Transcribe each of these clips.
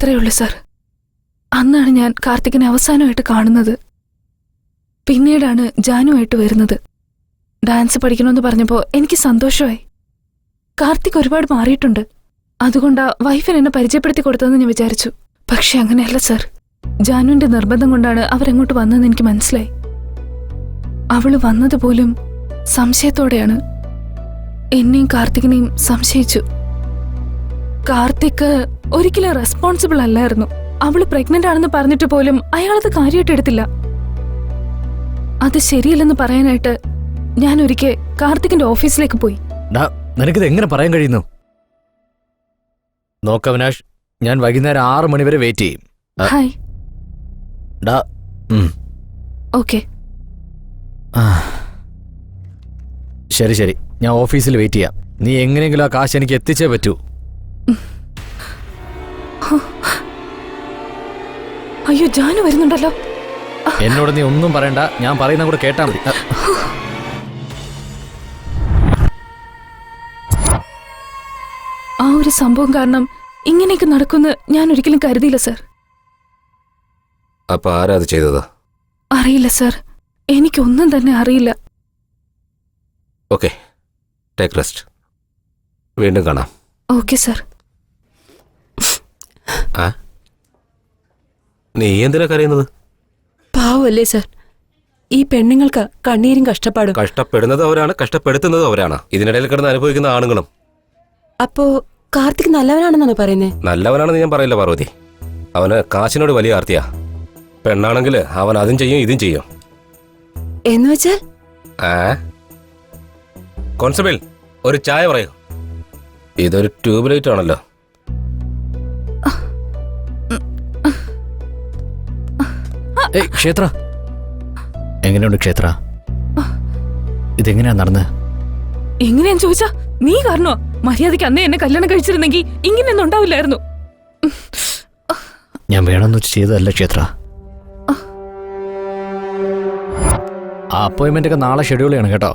അത്രയേ ഉള്ളൂ സർ. അന്നാണ് ഞാൻ കാർത്തികിനെ അവസാനമായിട്ട് കാണുന്നത്. പിന്നീടാണ് ജാനുവായിട്ട് വരുന്നത്. ഡാൻസ് പഠിക്കണമെന്ന് പറഞ്ഞപ്പോൾ എനിക്ക് സന്തോഷമായി. കാർത്തിക് ഒരുപാട് മാറിയിട്ടുണ്ട്. അതുകൊണ്ടാ വൈഫിന് എന്നെ പരിചയപ്പെടുത്തി കൊടുത്തതെന്ന് ഞാൻ വിചാരിച്ചു. പക്ഷെ അങ്ങനെയല്ല സർ. ജാനുവിന്റെ നിർബന്ധം കൊണ്ടാണ് അവരെങ്ങോട്ട് വന്നതെന്ന് എനിക്ക് മനസ്സിലായി. അവള് വന്നതുപോലും സംശയത്തോടെയാണ്. എന്നെയും കാർത്തികിനെയും സംശയിച്ചു. കാർത്തിക് ഒരിക്കലും റെസ്പോൺസിബിൾ അല്ലായിരുന്നു. അവള് പ്രഗ്നന്റ് ആണെന്ന് പറഞ്ഞിട്ട് പോലും അയാളത് കാര്യമായിട്ട് എടുത്തില്ല. അത് ശരിയല്ലെന്ന് പറയാനായിട്ട് ഞാൻ ഒരിക്കൽ കാർത്തികിന്റെ ഓഫീസിലേക്ക് പോയി. നിനക്കിത് എങ്ങനെ പറയാൻ കഴിയുന്നു? നോക്ക അവിനാഷ്, ഞാൻ വൈകുന്നേരം 6 മണി വരെ വെയിറ്റ് ചെയ്യും. ഹായ്. ഓക്കെ. ശരി ശരി, ഞാൻ ഓഫീസിൽ വെയിറ്റ് ചെയ്യാം. നീ എങ്ങനെയെങ്കിലും ആ കാശ് എനിക്ക് എത്തിച്ചേ പറ്റൂ. അയ്യോ, ജാനു വരുന്നുണ്ടല്ലോ. എന്നോട് നീ ഒന്നും പറയണ്ട, ഞാൻ പറയുന്ന കൂടെ കേട്ടാ മതി. ആ ഒരു സംഭവം കാരണം ഇങ്ങനെയൊക്കെ നടക്കുമെന്ന് ഞാൻ ഒരിക്കലും കരുതിയില്ല സർ. അപ്പൊ ആരാ അത് ചെയ്തത്? അറിയില്ല സർ, എനിക്കൊന്നും തന്നെ അറിയില്ല. Okay, take rest. വീണ്ടും കാണാം. Okay sir. നീ എന്തിനാ കരയുന്നത്? പാവല്ലേ സർ, ഈ പെണ്ണുങ്ങൾക്ക് കണ്ണീരും കഷ്ടപ്പാടും. കഷ്ടപ്പെടുന്നത് അവരാണ്, കഷ്ടപ്പെടുത്തുന്നത് അവരാണ്. ഇതിനിടയിൽ കിടന്ന് അനുഭവിക്കുന്ന ആണുങ്ങളും. അപ്പോ കാർത്തിക് നല്ലവനാണെന്നാണ് പറയുന്നേ? നല്ലവനാണെന്ന് ഞാൻ പറയില്ല പാർവതി. അവന് കാശിനോട് വലിയ ആർത്തിയാ. പെണ്ണാണെങ്കിൽ അവൻ അതും ചെയ്യും ഇതും ചെയ്യും. എന്ന് വെച്ചാൽ? കോൺസ്റ്റബിൾ, ഒരു ചായ പറയൂ. ഇതൊരു ട്യൂബ് ലൈറ്റ് ആണല്ലോ. ക്ഷേത്ര, എങ്ങനെയുണ്ട് ക്ഷേത്ര? ഇതെങ്ങനെയാ നടന്നത്? എങ്ങനെയാന്ന് ചോദിച്ചാ നീ കാരണോ? മര്യാദയ്ക്ക് അന്നേ എന്നെ കല്യാണം കഴിച്ചിരുന്നെങ്കിൽ ഇങ്ങനെയൊന്നും ഉണ്ടാവില്ലായിരുന്നു. ഞാൻ വേണമെന്ന് വെച്ച് ചെയ്തതല്ല ക്ഷേത്ര. ആ അപ്പോയിന്റ്മെന്റ് ഒക്കെ നാളെ ഷെഡ്യൂൾ ചെയ്യണം കേട്ടോ.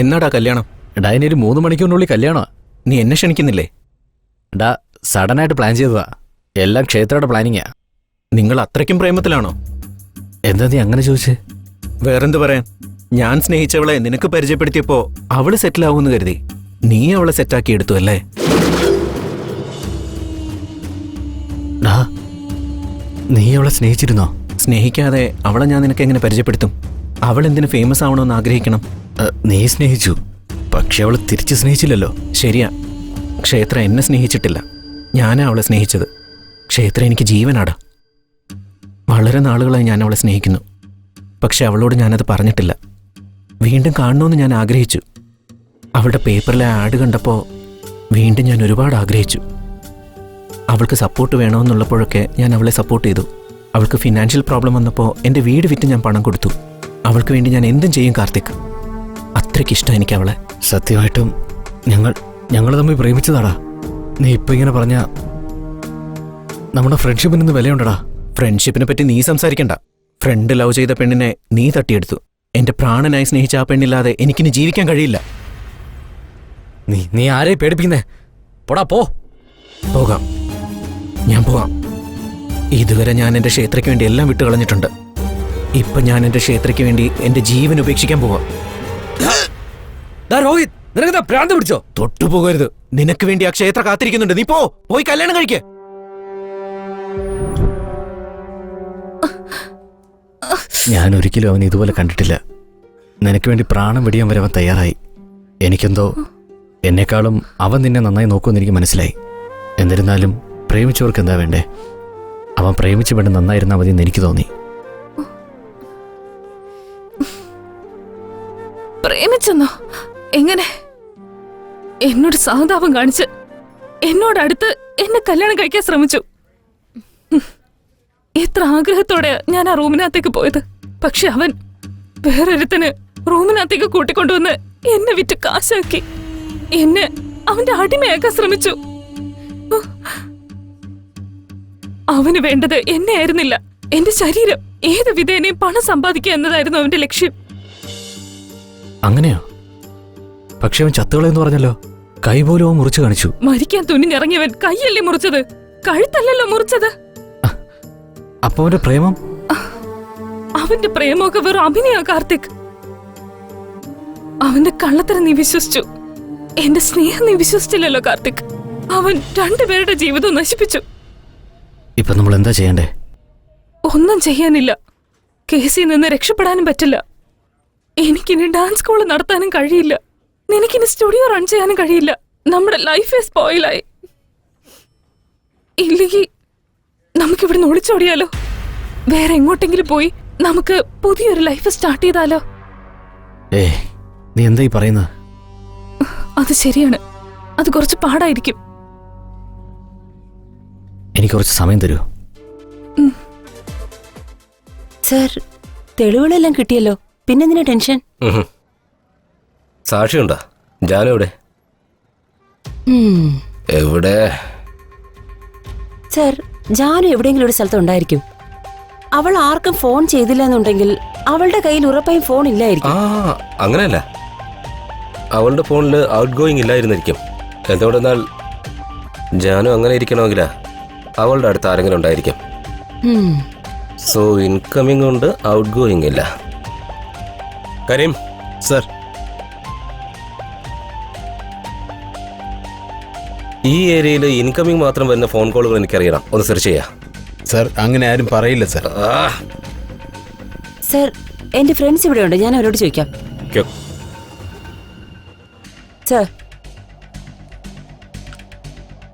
എന്നാടാ കല്യാണം? എടാ, ഇനി ഒരു 3 മണിക്കൂറിനുള്ളിൽ കല്യാണോ? നീ എന്നെ ക്ഷണിക്കുന്നില്ലേ? എടാ, സഡനായിട്ട് പ്ലാൻ ചെയ്തതാ. എല്ലാം ക്ഷേത്രയുടെ പ്ലാനിങ്ങാ. നിങ്ങൾ അത്രയ്ക്കും പ്രേമത്തിലാണോ? എന്താ നീ അങ്ങനെ ചോദിച്ചേ? വേറെന്ത് പറയാൻ? ഞാൻ സ്നേഹിച്ചവളെ നിനക്ക് പരിചയപ്പെടുത്തിയപ്പോ അവള് സെറ്റിലാവൂന്ന് കരുതി. നീ അവളെ സെറ്റാക്കി എടുത്തു അല്ലേ? നീ അവളെ സ്നേഹിച്ചിരുന്നോ? സ്നേഹിക്കാതെ അവളെ ഞാൻ നിനക്ക് എങ്ങനെ പരിചയപ്പെടുത്തും? അവൾ എന്തിനു ഫേമസ് ആവണമെന്ന് ആഗ്രഹിക്കണം? നീ സ്നേഹിച്ചു, പക്ഷെ അവള് തിരിച്ച് സ്നേഹിച്ചില്ലല്ലോ. ശരിയാ, ക്ഷേത്ര എന്നെ സ്നേഹിച്ചിട്ടില്ല. ഞാനാ അവളെ സ്നേഹിച്ചത്. ക്ഷേത്ര എനിക്ക് ജീവനാടാ. വളരെ നാളുകളായി ഞാൻ അവളെ സ്നേഹിക്കുന്നു. പക്ഷെ അവളോട് ഞാനത് പറഞ്ഞിട്ടില്ല. വീണ്ടും കാണണമെന്ന് ഞാൻ ആഗ്രഹിച്ചു. അവളുടെ പേപ്പറിലെ ആഡ് കണ്ടപ്പോൾ വീണ്ടും ഞാൻ ഒരുപാട് ആഗ്രഹിച്ചു. അവൾക്ക് സപ്പോർട്ട് വേണമെന്നുള്ളപ്പോഴൊക്കെ ഞാൻ അവളെ സപ്പോർട്ട് ചെയ്തു. അവൾക്ക് ഫിനാൻഷ്യൽ പ്രോബ്ലം വന്നപ്പോൾ എൻ്റെ വീട് വിറ്റ് ഞാൻ പണം കൊടുത്തു. അവൾക്ക് വേണ്ടി ഞാൻ എന്തും ചെയ്യും കാർത്തിക്. അത്രയ്ക്കിഷ്ടം എനിക്ക് അവളെ. സത്യമായിട്ടും ഞങ്ങൾ തമ്മിൽ പ്രേമിച്ചതാടാ. നീ ഇപ്പം ഇങ്ങനെ പറഞ്ഞ നമ്മുടെ ഫ്രണ്ട്ഷിപ്പിന് ഇന്ന് വിലയുണ്ടടാ. ഫ്രണ്ട്ഷിപ്പിനെ പറ്റി നീ സംസാരിക്കണ്ട. ഫ്രണ്ട് ലവ് ചെയ്ത പെണ്ണിനെ നീ തട്ടിയെടുത്തു. എൻ്റെ പ്രാണനായി സ്നേഹിച്ച ആ പെണ്ണില്ലാതെ എനിക്കിനി ജീവിക്കാൻ കഴിയില്ല. നീ ആരെ പേടിപ്പിക്കുന്നേ? പോടാ, പോ. പോകാം, ഞാൻ പോകാം. ഇതുവരെ ഞാൻ എൻ്റെ ക്ഷേത്രയ്ക്ക് വേണ്ടി എല്ലാം വിട്ടു കളഞ്ഞിട്ടുണ്ട്. ഇപ്പൊ ഞാൻ എൻ്റെ ക്ഷേത്രയ്ക്ക് വേണ്ടി എൻ്റെ ജീവൻ ഉപേക്ഷിക്കാൻ പോവാം. രോഹിത്, നിനക്കെന്താ ഭ്രാന്ത് പിടിച്ചോ? തൊട്ടുപോകരുത്. നിനക്ക് വേണ്ടി ആ ക്ഷേത്ര കാത്തിരിക്കുന്നുണ്ട്. നീ പോയി കല്യാണം കഴിക്ക്. ഞാൻ ഒരിക്കലും അവൻ ഇതുപോലെ കണ്ടിട്ടില്ല. നിനക്ക് വേണ്ടി പ്രാണം വെടിയാൻ വരെ അവൻ തയ്യാറായി. എനിക്കെന്തോ എന്നെക്കാളും അവൻ നിന്നെ നന്നായി നോക്കുമെന്ന് എനിക്ക് മനസ്സിലായി. എന്നിരുന്നാലും പ്രേമിച്ചവർക്ക് എന്താ വേണ്ടേ? അവൻ പ്രേമിച്ച പെണ്ണ് നന്നായിരുന്നാൽ മതി എന്ന് എനിക്ക് തോന്നി. പ്രേമിച്ചെന്നോ? എങ്ങനെ? എന്നോട് സഹതാപം കാണിച്ച് എന്നോടടുത്ത് എന്നെ കല്യാണം കഴിക്കാൻ ശ്രമിച്ചു. എത്ര ആഗ്രഹത്തോടെ ഞാൻ ആ റൂമിനകത്തേക്ക് പോയത്. പക്ഷെ അവൻ വേറൊരുത്തന് റൂമിനകത്തേക്ക് കൂട്ടിക്കൊണ്ടുവന്ന് എന്നെ വിറ്റ് കാശാക്കി. എന്നെ അവന്റെ അടിമയാക്കാൻ ശ്രമിച്ചു. അവന് വേണ്ടത് എന്നെ ആയിരുന്നില്ല, എന്റെ ശരീരം. ഏത് വിധേനയും പണം സമ്പാദിക്കുക എന്നതായിരുന്നു അവന്റെ ലക്ഷ്യം. അങ്ങനെയോ? പക്ഷെ അവൻ ചത്തുകളെന്ന് പറഞ്ഞല്ലോ. കൈ പോലും അവൻ മുറിച്ചു കാണിച്ചു. മരിക്കാൻ തുനിഞ്ഞിറങ്ങിയവൻ കൈയല്ലേ മുറിച്ചത്? കഴുത്തല്ലല്ലോ മുറിച്ചത്. അപ്പൊ അവന്റെ പ്രേമം? അവന്റെ പ്രേമമൊക്കെ വെറും അഭിനയ കാർത്തിക്. അവന്റെ കള്ളത്തരം നീ വിശ്വസിച്ചു, എന്റെ സ്നേഹം നീ വിശ്വസിച്ചില്ലല്ലോ കാർത്തിക്. അവൻ രണ്ടുപേരുടെ ജീവിതം നശിപ്പിച്ചു. ഇപ്പൊ നമ്മൾ എന്താ ചെയ്യണ്ടേ? ഒന്നും ചെയ്യാനില്ല. കേസിൽ നിന്ന് രക്ഷപ്പെടാനും പറ്റില്ല. എനിക്കിനി ഡാൻസ് സ്കൂൾ നടത്താനും കഴിയില്ല. നിനക്കിനി സ്റ്റുഡിയോ റൺ ചെയ്യാനും കഴിയില്ല. നമ്മുടെ ലൈഫ് സ്പോയിലായി. ഇല്ലെങ്കിൽ നമുക്കിവിടുന്ന് ഒളിച്ചോടിയാലോ? വേറെ എങ്ങോട്ടെങ്കിലും പോയി നമുക്ക് പുതിയൊരു ലൈഫ് സ്റ്റാർട്ട് ചെയ്താലോ? നീ എന്തായി പറയുന്നത്? അത് ശരിയാണ്. അത് കുറച്ച് പാടായിരിക്കും. എനിക്ക് കുറച്ച് സമയം തരൂ. സർ, തെളിവുകളെല്ലാം കിട്ടിയല്ലോ, പിന്നെന്തിനാ ടെൻഷൻ? സാക്ഷിയുണ്ടോ? ജാനു എവിടെ? എവിടെ? സർ, ജാനു എവിടെയെങ്കിലും ഒരു സ്ഥലത്ത് ഉണ്ടായിരിക്കും. അവൾ ആർക്കും ഫോൺ ചെയ്തില്ല എന്നുണ്ടെങ്കിൽ അവളുടെ കയ്യിൽ ഉറപ്പായും ഫോൺ ഇല്ലായിരിക്കും. അങ്ങനെയല്ല, അവളുടെ ഫോണിൽ ഔട്ട് ഗോയിങ് ഇല്ലായിരുന്നിരിക്കും. എന്തുകൊണ്ടെന്നാൽ ജാനു അങ്ങനെ ഇരിക്കണമെങ്കിലാ അവളുടെ അടുത്ത് ആരെങ്കിലും ഉണ്ടായിരിക്കും. സോ ഇൻകമിംഗ് ഉണ്ട്, ഔട്ട് ഗോയിങ് ഇല്ല. കരീം സർ, ഈ ഏരിയയിൽ ഇൻകമിംഗ് മാത്രം വരുന്ന ഫോൺ കോളുകൾ എനിക്കറിയണം. ഒന്ന് സെർച്ച് ചെയ്യാം. സർ, അങ്ങനെ ആരും പറയില്ല സർ. സർ, എന്റെ ഫ്രണ്ട്സ് ഇവിടെ ഉണ്ട്, ഞാൻ അവരോട് ചോദിക്കാം. സർ,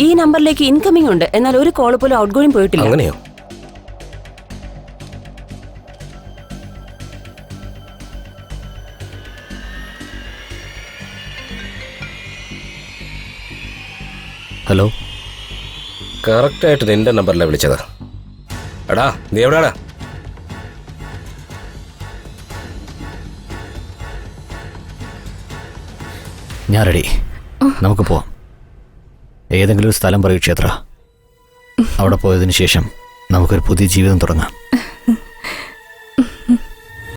ഈ നമ്പറിലേക്ക് ഇൻകമിംഗ് ഉണ്ട്, എന്നാൽ ഒരു കോൾ പോലും ഔട്ട് ഗോയിങ് പോയിട്ടില്ല. അങ്ങനെയോ? ഹലോ, കറക്റ്റായിട്ട് നിന്റെ നമ്പറിലാണ് വിളിച്ചത്. എടാ, നീ എവിടെയാടാ? ഞാൻ റെഡി. നമുക്ക് പോവാം. ഏതെങ്കിലും ഒരു സ്ഥലം പറയൂ ക്ഷേത്ര. അവിടെ പോയതിനു ശേഷം നമുക്കൊരു പുതിയ ജീവിതം തുടങ്ങാം.